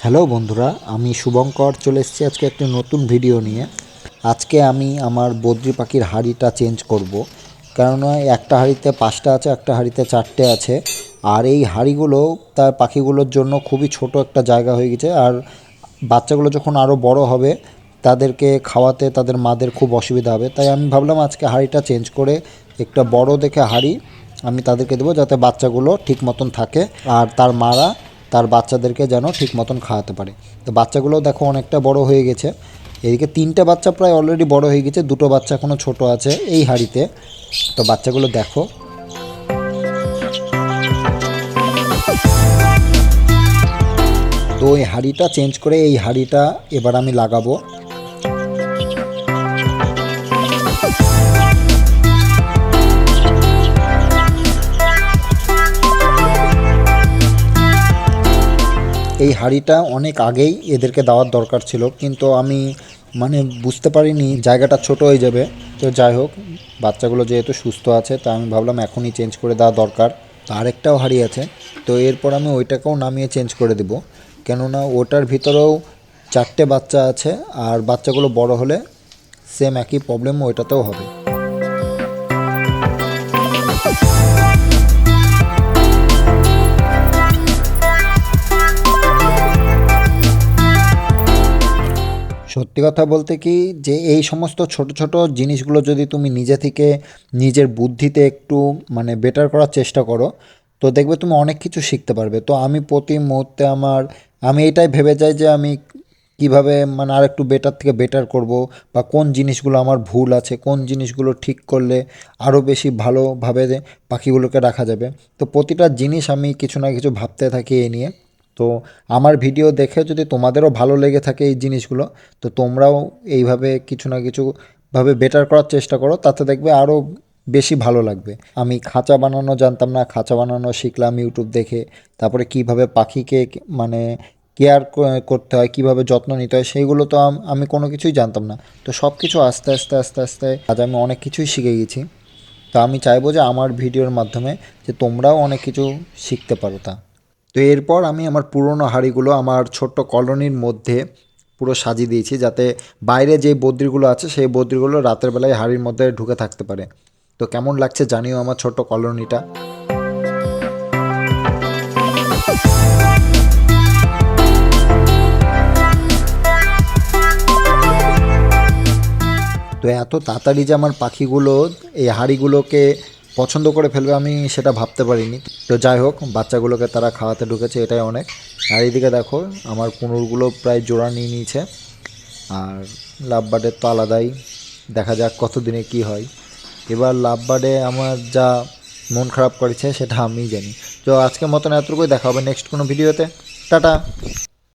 Hello বন্ধুরা, আমি শুভঙ্কর চলে এসেছি আজকে একটি নতুন ভিডিও নিয়ে। আজকে আমি আমার বদ্রি পাখির হাঁড়িটা চেঞ্জ করব, কেননা একটা হাঁড়িতে 5টা আছে, একটা হাঁড়িতে 4টে আছে। আর এই হাঁড়িগুলো তার পাখিগুলোর জন্য খুবই ছোট একটা জায়গা হয়ে গেছে। আর বাচ্চাগুলো যখন আরও বড় হবে তাদেরকে খাওয়াতে তাদের মাদের খুব অসুবিধা হবে। তাই আমি ভাবলাম আজকে হাঁড়িটা চেঞ্জ করে একটা বড় দেখে হাঁড়ি আমি তাদেরকে দেবো, যাতে বাচ্চাগুলো ঠিক মতন থাকে আর তার মারা তার বাচ্চাদেরকে যেন ঠিক মতন খাওয়াতে পারে। তো বাচ্চাগুলো দেখো অনেকটা বড় হয়ে গেছে। এদিকে 3টে বাচ্চা প্রায় অলরেডি বড় হয়ে গেছে, 2টো বাচ্চা এখনও ছোট আছে এই হাঁড়িতে। তো বাচ্চাগুলো দেখো। তো এই হাঁড়িটা চেঞ্জ করে এই হাঁড়িটা এবার আমি লাগাবো। এই হাঁড়িটা অনেক আগেই এদেরকে দেওয়ার দরকার ছিল, কিন্তু আমি বুঝতে পারিনি জায়গাটা ছোট হয়ে যাবে। তো যাই হোক, বাচ্চাগুলো যেহেতু সুস্থ আছে তা আমি ভাবলাম এখনই চেঞ্জ করে দেওয়া দরকার। তো আরেকটাও হাঁড়ি আছে, তো এরপর আমি ওইটাকেও নামিয়ে চেঞ্জ করে দেব, কেননা ওটার ভিতরেও 4টে বাচ্চা আছে। আর বাচ্চাগুলো বড় হলে সেম একই প্রবলেম ওইটাতেও হবে। সত্যি কথা বলতে কি, যে এই সমস্ত ছোট ছোট জিনিসগুলো যদি তুমি নিজে থেকে নিজের বুদ্ধিতে একটু বেটার করার চেষ্টা করো, তো দেখবে তুমি অনেক কিছু শিখতে পারবে। তো আমি প্রতি মুহূর্তে আমি এটাই ভেবে যাই যে আমি কিভাবে আর একটু বেটার থেকে বেটার করব, বা কোন জিনিসগুলো আমার ভুল আছে, কোন জিনিসগুলো ঠিক করলে আরও বেশি ভালোভাবে পাখিগুলোকে রাখা যাবে। তো প্রতিটা জিনিস আমি কিছু না কিছু ভাবতে থাকি এই নিয়ে। তো আমার ভিডিও দেখে যদি তোমাদেরও ভালো লেগে থাকে এই জিনিসগুলো, তো তোমরাও এইভাবে কিছু না কিছুভাবে বেটার করার চেষ্টা করো, তাতে দেখবে আরও বেশি ভালো লাগবে। আমি খাঁচা বানানো জানতাম না, খাঁচা বানানো শিখলাম ইউটিউব দেখে। তারপরে কিভাবে পাখিকে কেয়ার করতে হয়, কিভাবে যত্ন নিতে হয়, সেইগুলো তো আমি কোনো কিছুই জানতাম না। তো সব কিছু আস্তে আস্তে আস্তে আস্তে আজ আমি অনেক কিছুই শিখে গেছি। তো আমি চাইবো যে আমার ভিডিওর মাধ্যমে যে তোমরাও অনেক কিছু শিখতে পারো। তো এরপর আমি আমার পুরনো হাঁড়িগুলো আমার ছোট্ট কলোনির মধ্যে পুরো সাজিয়ে দিয়েছি, যাতে বাইরে যে বদ্রিগুলো আছে সেই বদ্রিগুলো রাতের বেলায় হাঁড়ির মধ্যে ঢুকে থাকতে পারে। তো কেমন লাগছে জানিও আমার ছোট্ট কলোনিটা। তো এত তাড়াতাড়ি যে আমার পাখিগুলো এই হাঁড়িগুলোকে পছন্দ করে ফেলবে আমি সেটা ভাবতে পারিনি। তো যাই হোক, বাচ্চাগুলোকে তারা খাওয়াতে ঢুকেছে, এটাই অনেক। আর এইদিকে দেখো আমার কুনুরগুলো প্রায় জোড়া নিয়ে নিয়েছে। আর লাভবার্ডের তো আলাদাই, দেখা যাক কতদিনে কি হয়। এবার লাভবার্ডে আমার যা মন খারাপ করেছে সেটা আমিই জানি। তো আজকের মতন এতটুকুই, দেখা হবে নেক্সট কোনো ভিডিওতে। টাটা।